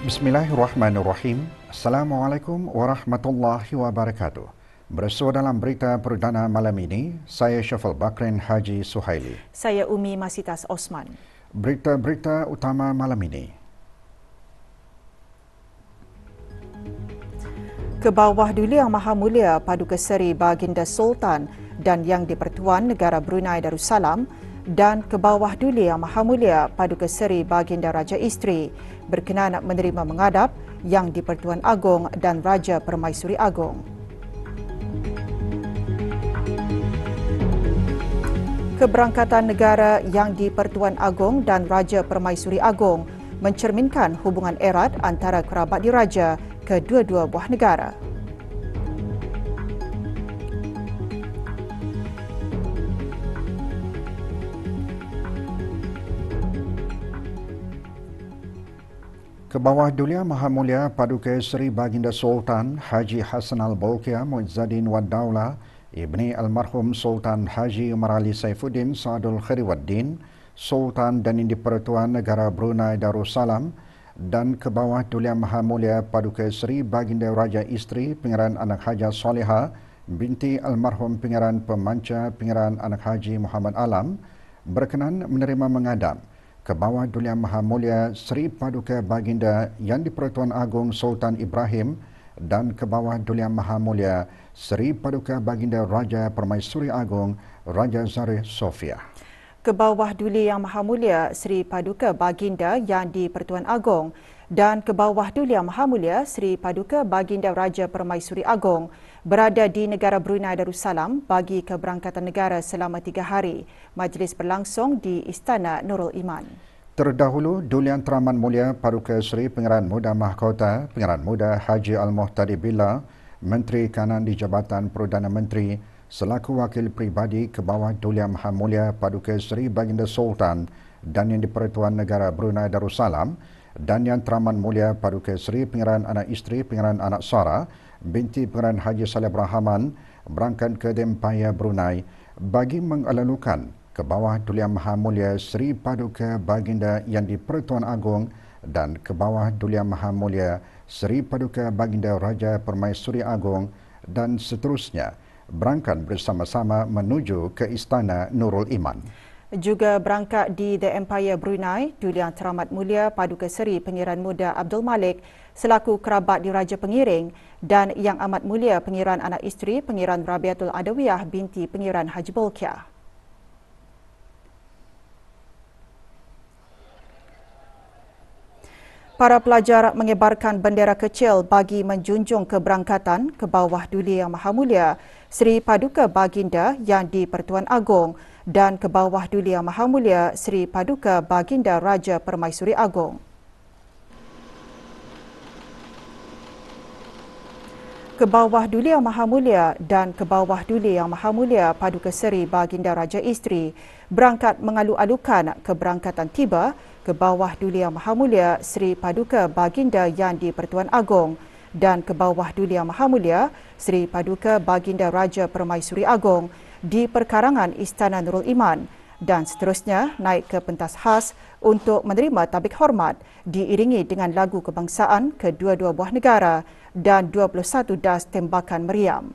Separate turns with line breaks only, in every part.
Bismillahirrahmanirrahim. Assalamualaikum warahmatullahi wabarakatuh. Bersua dalam berita perdana malam ini, saya Syafal Bakrin Haji Suhaili.
Saya Umi Masitas Osman.
Berita-berita utama malam ini.
Ke bawah Duli Yang Maha Mulia Paduka Seri Baginda Sultan dan Yang di-Pertuan Negara Brunei Darussalam dan ke bawah Duli Yang Maha Mulia Paduka Seri Baginda Raja Isteri berkenan menerima menghadap Yang di-Pertuan Agong dan Raja Permaisuri Agong. Keberangkatan negara Yang di-Pertuan Agong dan Raja Permaisuri Agong mencerminkan hubungan erat antara kerabat diraja kedua-dua buah negara.
Ke bawah Duli Yang Maha Mulia Paduka Seri Baginda Sultan Haji Hassan Al-Bolkiah Muizzaddin Wad Daulah Ibni Almarhum Sultan Haji Umar Ali Saifuddin Saadul Khairuddin Sultan dan Yang di-Pertuan Negara Brunei Darussalam dan ke bawah Duli Yang Maha Mulia Paduka Seri Baginda Raja Isteri Pangeran Anak Haja Soleha binti Almarhum Pangeran Pemanca Pangeran Anak Haji Muhammad Alam berkenan menerima menghadap ke bawah Duli Yang Maha Mulia Seri Paduka Baginda Yang di-Pertuan Agong Sultan Ibrahim dan ke bawah Duli Yang Maha Mulia Seri Paduka Baginda Raja Permaisuri Agong Raja Zareh Sofia.
Ke bawah Duli Yang Maha Mulia Seri Paduka Baginda Yang di-Pertuan Agong dan ke bawah Duli Yang Maha Mulia Seri Paduka Baginda Raja Permaisuri Agong berada di negara Brunei Darussalam bagi keberangkatan negara selama 3 hari. Majlis berlangsung di Istana Nurul Iman.
Terdahulu, Duli Yang Teramat Mulia Paduka Seri Pangeran Muda Mahkota Pangeran Muda Haji Al-Muhtadi Billah, Menteri Kanan di Jabatan Perdana Menteri selaku wakil pribadi ke bawah Duli Yang Maha Mulia Paduka Seri Baginda Sultan dan Yang di-Pertuan Negara Brunei Darussalam dan Yang Teramat Mulia Paduka Seri Pangeran Anak Isteri Pangeran Anak Sara binti Pangeran Haji Saleh Rahman berangkat ke Dempaya Brunei bagi mengelalukan ke bawah Duli Yang Maha Mulia Seri Paduka Baginda Yang di-Pertuan Agong dan ke bawah Duli Yang Maha Mulia Seri Paduka Baginda Raja Permaisuri Agong dan seterusnya berangkat bersama-sama menuju ke Istana Nurul Iman.
Juga berangkat di The Empire Brunei, Duli Yang Teramat Mulia Paduka Seri Pangeran Muda Abdul Malik selaku kerabat diraja pengiring dan Yang Amat Mulia Pangeran Anak Isteri Pangeran Rabiatul Adawiyah binti Pangeran Haji Bolkiah. Para pelajar mengibarkan bendera kecil bagi menjunjung keberangkatan ke bawah Duli Yang Maha Mulia Seri Paduka Baginda Yang di-Pertuan Agong dan ke bawah Duli Yang Maha Mulia Seri Paduka Baginda Raja Permaisuri Agong. Ke bawah Duli Yang Maha Mulia dan ke bawah Duli Yang Maha Mulia Paduka Seri Baginda Raja Isteri berangkat mengalu-alukan keberangkatan tiba ke bawah Duli Yang Maha Mulia Seri Paduka Baginda Yang di-Pertuan Agong dan ke bawah Duli Yang Maha Mulia Seri Paduka Baginda Raja Permaisuri Agong di perkarangan Istana Nurul Iman dan seterusnya naik ke pentas khas untuk menerima tabik hormat diiringi dengan lagu kebangsaan kedua-dua buah negara dan 21 das tembakan meriam.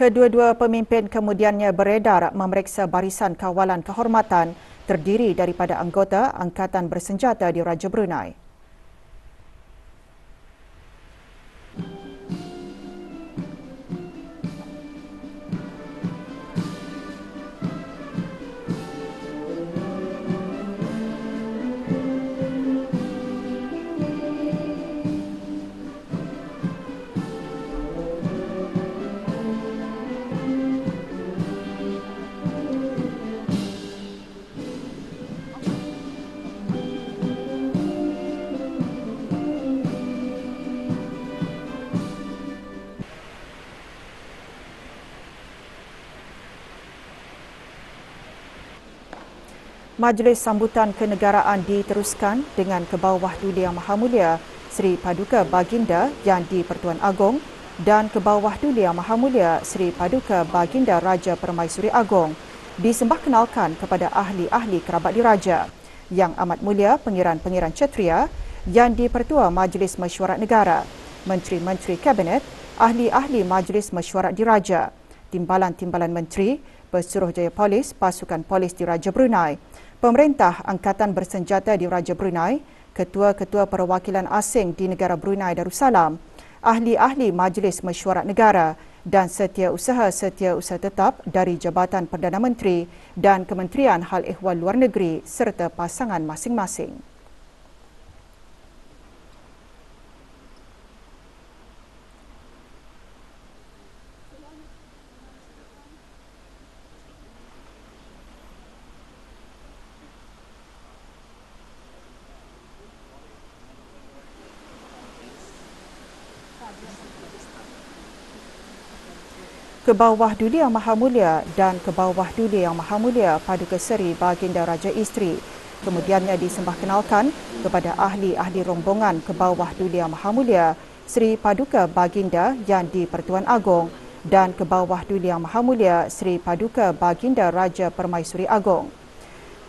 Kedua-dua pemimpin kemudiannya beredar memeriksa barisan kawalan kehormatan terdiri daripada anggota Angkatan Bersenjata di Raja Brunei. Majlis sambutan kenegaraan diteruskan dengan ke bawah Duli Yang Maha Mulia Seri Paduka Baginda Yang di-Pertuan Agong dan ke bawah Duli Yang Maha Mulia Seri Paduka Baginda Raja Permaisuri Agong disembahkenalkan kepada ahli-ahli kerabat diraja Yang Amat Mulia Pengiran-Pengiran Kshatriya Yang di-Pertua Majlis Mesyuarat Negara, Menteri-Menteri Kabinet, ahli-ahli Majlis Mesyuarat Diraja, Timbalan-Timbalan Menteri, Pesuruhjaya Polis, Pasukan Polis Diraja Brunei, Pemerintah Angkatan Bersenjata Diraja Brunei, Ketua-Ketua Perwakilan Asing di Negara Brunei Darussalam, ahli-ahli Majlis Mesyuarat Negara dan setiausaha tetap dari Jabatan Perdana Menteri dan Kementerian Hal Ehwal Luar Negeri serta pasangan masing-masing. Ke bawah Duli Yang Maha Mulia dan ke bawah Duli Yang Maha Mulia Paduka Seri Baginda Raja Isteri kemudiannya disembahkenalkan kepada ahli-ahli rombongan ke bawah Duli Yang Maha Mulia Seri Paduka Baginda Yang di-Pertuan Agong dan ke bawah Duli Yang Maha Mulia Seri Paduka Baginda Raja Permaisuri Agong.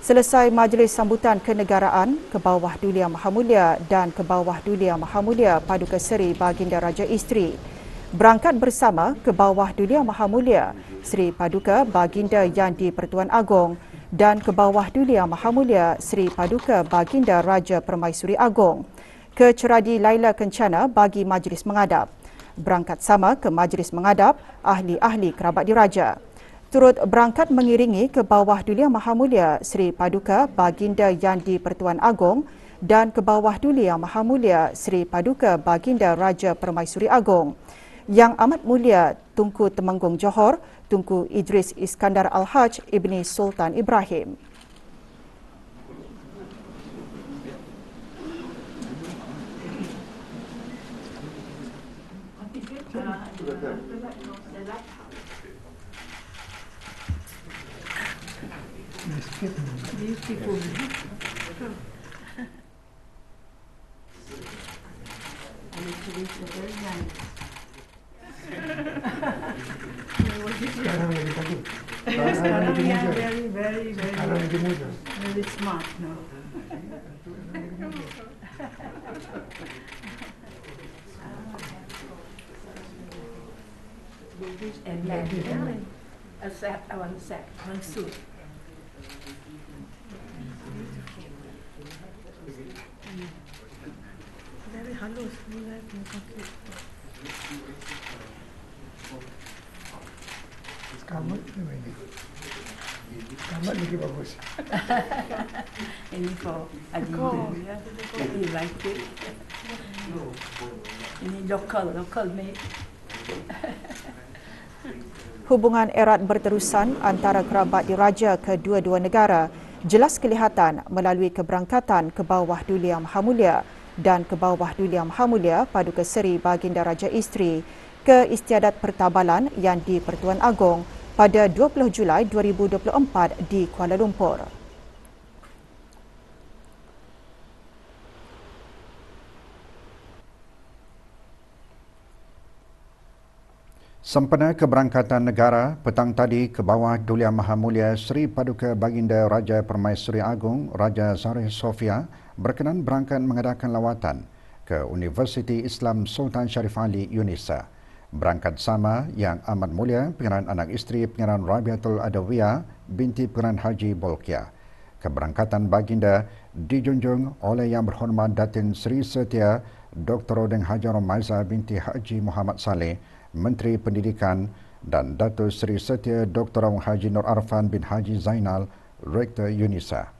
Selesai majlis sambutan kenegaraan ke bawah Duli Yang Maha Mulia dan ke bawah Duli Yang Maha Mulia Paduka Seri Baginda Raja Isteri berangkat bersama ke bawah Duli Yang Maha Mulia Seri Paduka Baginda Yang di-Pertuan Agong dan ke bawah Duli Yang Maha Mulia Seri Paduka Baginda Raja Permaisuri Agong ke Ceradi Laila Kencana bagi majlis mengadap. Berangkat sama ke majlis mengadap ahli-ahli kerabat diraja. Turut berangkat mengiringi ke bawah Duli Yang Maha Mulia Seri Paduka Baginda Yang di-Pertuan Agong dan ke bawah Duli Yang Maha Mulia Seri Paduka Baginda Raja Permaisuri Agong, Yang Amat Mulia Tunku Temenggung Johor, Tunku Idris Iskandar Al-Haj Ibni Sultan Ibrahim.
Sekarang lagi bagus. Sekarang lagi muda. Sekarang lagi muda.
Very smart, no? And then a set, one suit. Very halus,
Kamat ini. Kamat lagi bagus.
Ini for Adinda, ya. You like it? Ini local made.
Hubungan erat berterusan antara kerabat diraja kedua-dua negara jelas kelihatan melalui keberangkatan ke bawah Duli Yang Maha Mulia dan ke bawah Duli Yang Maha Mulia Paduka Seri Baginda Raja Isteri ke Istiadat Pertabalan Yang di-Pertuan Agong pada 20 Julai 2024 di Kuala Lumpur.
Sempena keberangkatan negara petang tadi ke bawah Duli Yang Maha Mulia Seri Paduka Baginda Raja Permaisuri Agong Raja Zareh Sofia berkenan berangkat mengadakan lawatan ke Universiti Islam Sultan Sharif Ali UNISA. Berangkat sama Yang Amat Mulia Pengiran Anak Isteri Pengiran Rabiatul Adawiyah binti Pengiran Haji Bolkiah. Keberangkatan baginda dijunjung oleh Yang Berhormat Datin Seri Setia Dr. Odeng Hajar Maiza binti Haji Muhammad Saleh, Menteri Pendidikan, dan Datuk Seri Setia Dr. Haji Nur Arfan bin Haji Zainal, Rektor UNISA.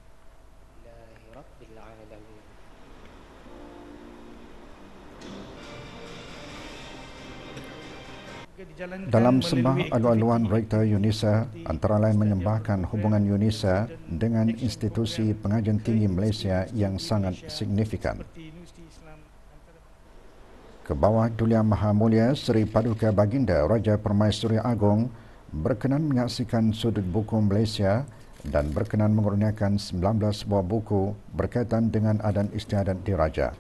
Dalam sembah alu-aluan Rektor UNISA, antara lain menyembahkan hubungan UNISA dengan institusi pengajian tinggi Malaysia yang sangat signifikan. Ke bawah Duli Yang Maha Mulia Seri Paduka Baginda Raja Permaisuri Agong berkenan menyaksikan sudut buku Malaysia dan berkenan mengurniakan 19 buah buku berkaitan dengan adat istiadat diraja.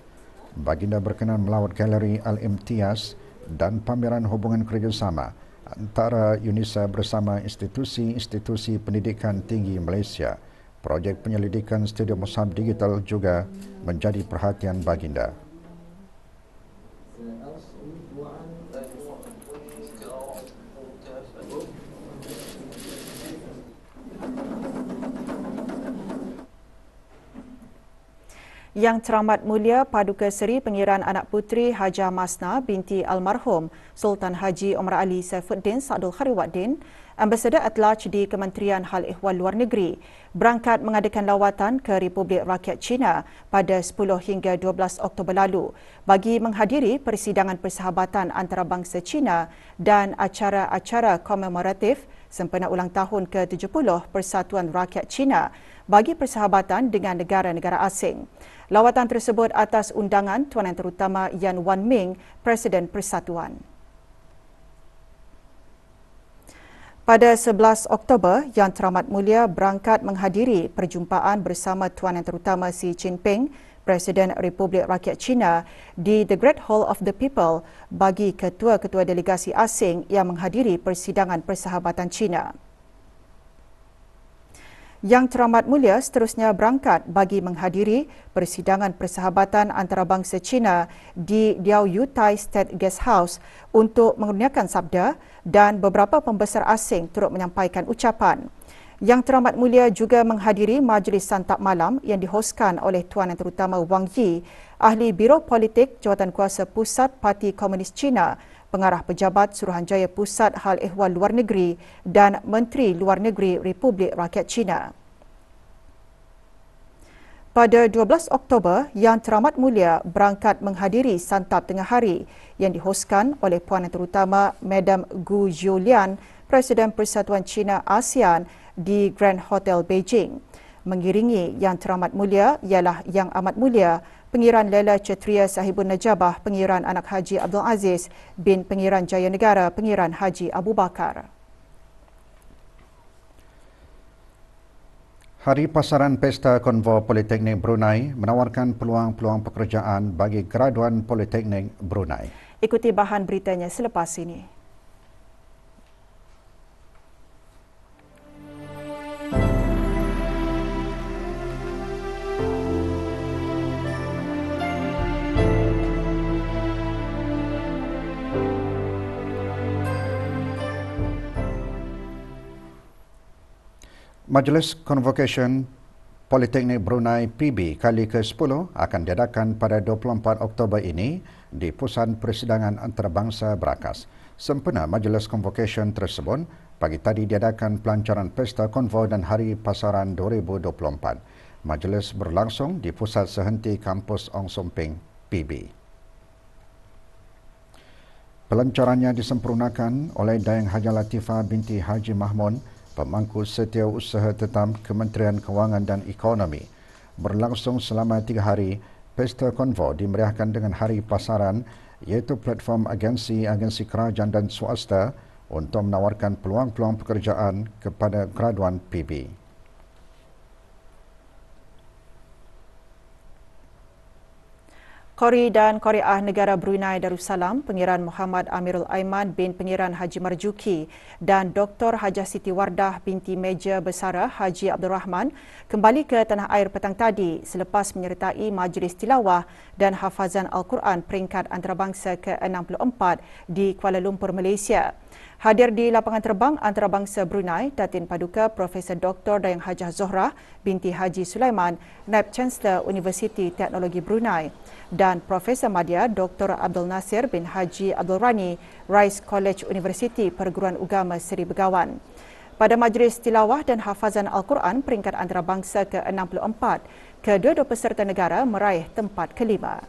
Baginda berkenan melawat galeri Al-Imtiaz dan pameran hubungan kerjasama antara UNISA bersama institusi-institusi pendidikan tinggi Malaysia. Projek penyelidikan studio Mushaf Digital juga menjadi perhatian baginda.
Yang Teramat Mulia Paduka Seri Pengiran Anak Puteri Hajah Masna binti almarhum Sultan Haji Omar Ali Saifuddin Saadul Khariwaddin, Ambassador at Large di Kementerian Hal Ehwal Luar Negeri, berangkat mengadakan lawatan ke Republik Rakyat China pada 10 hingga 12 Oktober lalu bagi menghadiri persidangan persahabatan antarabangsa China dan acara-acara komemoratif sempena ulang tahun ke-70 Persatuan Rakyat China bagi persahabatan dengan negara-negara asing. Lawatan tersebut atas undangan Tuan Yang Terutama Yan Wan Ming, Presiden Persatuan. Pada 11 Oktober, Yang Teramat Mulia berangkat menghadiri perjumpaan bersama Tuan Yang Terutama Xi Jinping, Presiden Republik Rakyat China di The Great Hall of the People bagi ketua-ketua delegasi asing yang menghadiri persidangan persahabatan China. Yang Teramat Mulia seterusnya berangkat bagi menghadiri persidangan persahabatan antarabangsa China di Diao Yu Tai State Guest House untuk mengurniakan sabda dan beberapa pembesar asing turut menyampaikan ucapan. Yang Teramat Mulia juga menghadiri majlis santap malam yang dihoskan oleh Tuan Yang Terutama Wang Yi, Ahli Biro Politik Jawatankuasa Pusat Parti Komunis China, Pengarah Pejabat Suruhanjaya Pusat Hal Ehwal Luar Negeri dan Menteri Luar Negeri Republik Rakyat China. Pada 12 Oktober, Yang Teramat Mulia berangkat menghadiri santap tengah hari yang dihoskan oleh Puan Yang Terutama Madam Gu Zhoulian, Presiden Persatuan China ASEAN di Grand Hotel Beijing. Mengiringi Yang Teramat Mulia ialah Yang Amat Mulia Pengiran Lela Cetria Sahibun Najabah Pengiran Anak Haji Abdul Aziz bin Pengiran Jaya Negara Pengiran Haji Abu Bakar.
Hari Pasaran Pesta Konvo Politeknik Brunei menawarkan peluang-peluang pekerjaan bagi graduan Politeknik Brunei.
Ikuti bahan beritanya selepas ini.
Majlis Convocation Politeknik Brunei PB kali ke-10 akan diadakan pada 24 Oktober ini di Pusat Persidangan Antarabangsa Berakas. Sempena Majlis Convocation tersebut, pagi tadi diadakan pelancaran Pesta Konvo dan Hari Pasaran 2024. Majlis berlangsung di Pusat Sehenti Kampus Ong Somping PB. Pelancarannya disempurnakan oleh Dayang Haja Latifah binti Haji Mahmud, Pemangku Setiausaha Tetap Kementerian Kewangan dan Ekonomi. Berlangsung selama 3 hari, Pesta Konvo dimeriahkan dengan Hari Pasaran, iaitu platform agensi-agensi kerajaan dan swasta untuk menawarkan peluang-peluang pekerjaan kepada graduan PB.
Qori dan Qoriah Negara Brunei Darussalam, Pengiran Muhammad Amirul Aiman bin Pengiran Haji Marzuki dan Dr. Hajah Siti Wardah binti Meja Besara Haji Abdul Rahman kembali ke tanah air petang tadi selepas menyertai majlis tilawah dan hafazan Al-Quran peringkat antarabangsa ke-64 di Kuala Lumpur, Malaysia. Hadir di lapangan terbang antarabangsa Brunei, Datin Paduka Profesor Dr. Dayang Hajah Zohra binti Haji Sulaiman, Naib Chancellor Universiti Teknologi Brunei, dan Profesor Madya Dr. Abdul Nasir bin Haji Abdul Rani, Rice College Universiti Perguruan Agama Seri Begawan. Pada majlis tilawah dan hafazan Al-Quran peringkat antarabangsa ke-64, kedua-dua peserta negara meraih tempat kelima.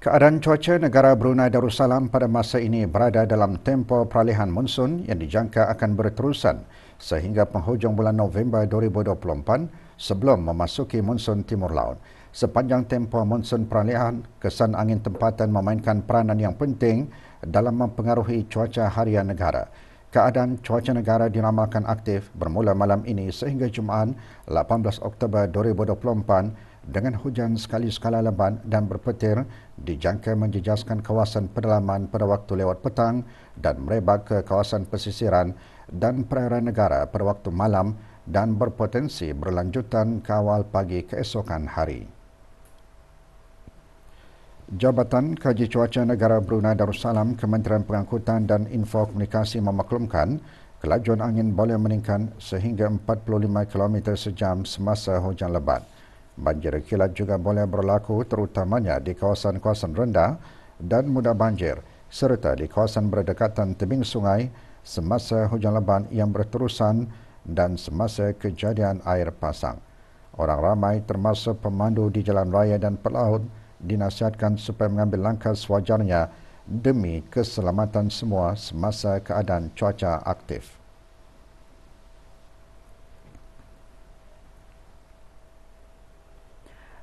Keadaan cuaca negara Brunei Darussalam pada masa ini berada dalam tempoh peralihan monsun yang dijangka akan berterusan sehingga penghujung bulan November 2024 sebelum memasuki monsun timur laut. Sepanjang tempoh monsun peralihan, kesan angin tempatan memainkan peranan yang penting dalam mempengaruhi cuaca harian negara. Keadaan cuaca negara diramalkan aktif bermula malam ini sehingga Jumaat 18 Oktober 2024 dengan hujan sekali skala lebat dan berpetir dijangka menjejaskan kawasan pedalaman pada waktu lewat petang dan merebak ke kawasan pesisiran dan perairan negara pada waktu malam dan berpotensi berlanjutan ke awal pagi keesokan hari. Jabatan Kaji Cuaca Negara Brunei Darussalam, Kementerian Pengangkutan dan Info Komunikasi memaklumkan kelajuan angin boleh meningkat sehingga 45 km sejam semasa hujan lebat. Banjir kilat juga boleh berlaku terutamanya di kawasan-kawasan rendah dan mudah banjir serta di kawasan berdekatan tebing sungai semasa hujan lebat yang berterusan dan semasa kejadian air pasang. Orang ramai termasuk pemandu di jalan raya dan pelaut dinasihatkan supaya mengambil langkah sewajarnya demi keselamatan semua semasa keadaan cuaca aktif.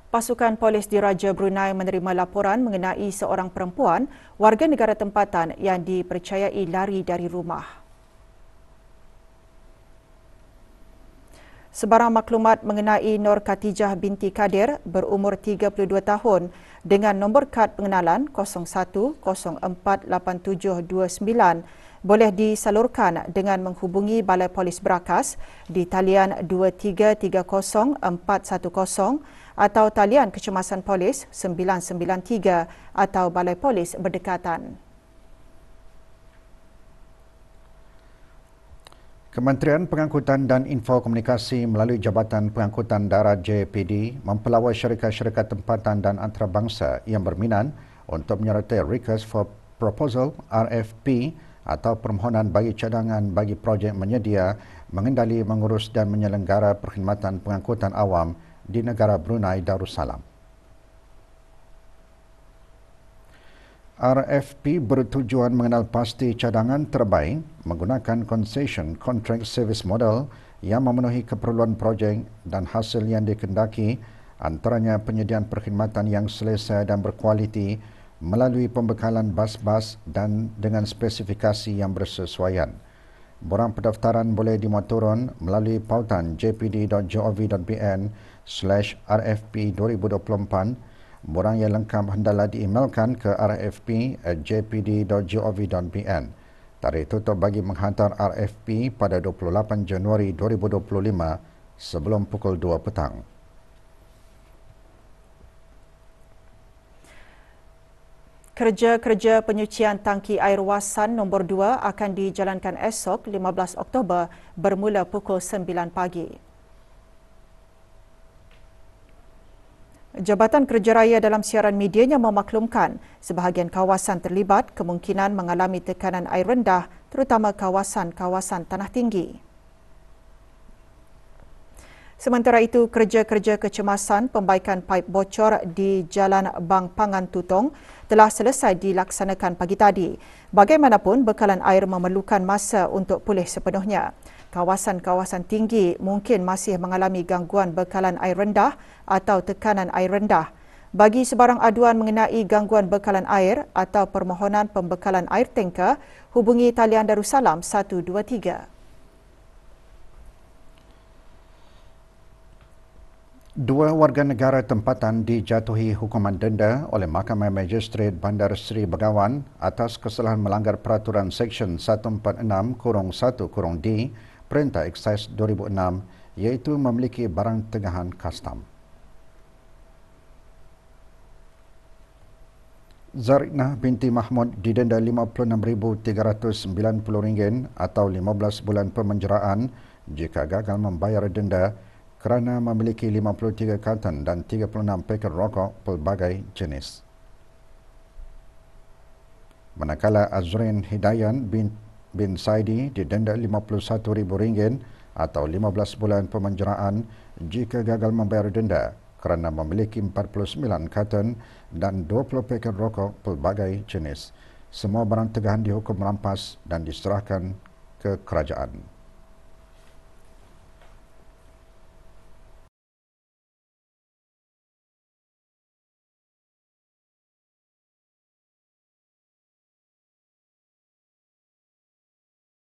Pasukan Polis Diraja Brunei menerima laporan mengenai seorang perempuan warga negara tempatan yang dipercayai lari dari rumah. Sebarang maklumat mengenai Nur Khatijah binti Kadir berumur 32 tahun dengan nombor kad pengenalan 01048729 boleh disalurkan dengan menghubungi Balai Polis Berakas di talian 2330 410 atau talian Kecemasan Polis 993 atau Balai Polis berdekatan.
Kementerian Pengangkutan dan Info Komunikasi melalui Jabatan Pengangkutan Darat JPD mempelawai syarikat-syarikat tempatan dan antarabangsa yang berminat untuk menyertai Request for Proposal RFP atau permohonan bagi cadangan bagi projek menyedia, mengendali, mengurus dan menyelenggara perkhidmatan pengangkutan awam di negara Brunei Darussalam. RFP bertujuan mengenal pasti cadangan terbaik menggunakan Concession Contract Service Model yang memenuhi keperluan projek dan hasil yang dikendaki, antaranya penyediaan perkhidmatan yang selesa dan berkualiti melalui pembekalan bas-bas dan dengan spesifikasi yang bersesuaian. Borang pendaftaran boleh dimuat turun melalui pautan jpd.gov.bn/RFP 2024. Borang yang lengkap hendaklah diemailkan ke rfp@jpd.gov.bn. Tarikh tutup bagi menghantar RFP pada 28 Januari 2025 sebelum pukul 2 petang.
Kerja-kerja penyucian tangki air wasan nombor 2 akan dijalankan esok 15 Oktober bermula pukul 9 pagi. Jabatan Kerja Raya dalam siaran medianya memaklumkan sebahagian kawasan terlibat kemungkinan mengalami tekanan air rendah terutama kawasan-kawasan tanah tinggi. Sementara itu, kerja-kerja kecemasan pembaikan paip bocor di Jalan Bang Pangan Tutong telah selesai dilaksanakan pagi tadi. Bagaimanapun, bekalan air memerlukan masa untuk pulih sepenuhnya. Kawasan-kawasan tinggi mungkin masih mengalami gangguan bekalan air rendah atau tekanan air rendah. Bagi sebarang aduan mengenai gangguan bekalan air atau permohonan pembekalan air tanker, hubungi talian Darussalam 123.
Dua warga negara tempatan dijatuhi hukuman denda oleh Mahkamah Magistrate Bandar Seri Begawan atas kesalahan melanggar peraturan Seksyen 146-1-D Perintah Eksaise 2006 iaitu memiliki barang tengahan kastam. Zariknah binti Mahmud didenda RM56,390 atau 15 bulan pemenjaraan jika gagal membayar denda kerana memiliki 53 karton dan 36 paket rokok pelbagai jenis. Manakala Azrin Hidayan bin Saidi didenda RM51,000 atau 15 bulan pemenjaraan jika gagal membayar denda kerana memiliki 49 karton dan 20 paket rokok pelbagai jenis. Semua barang tegahan dihukum merampas dan diserahkan ke kerajaan.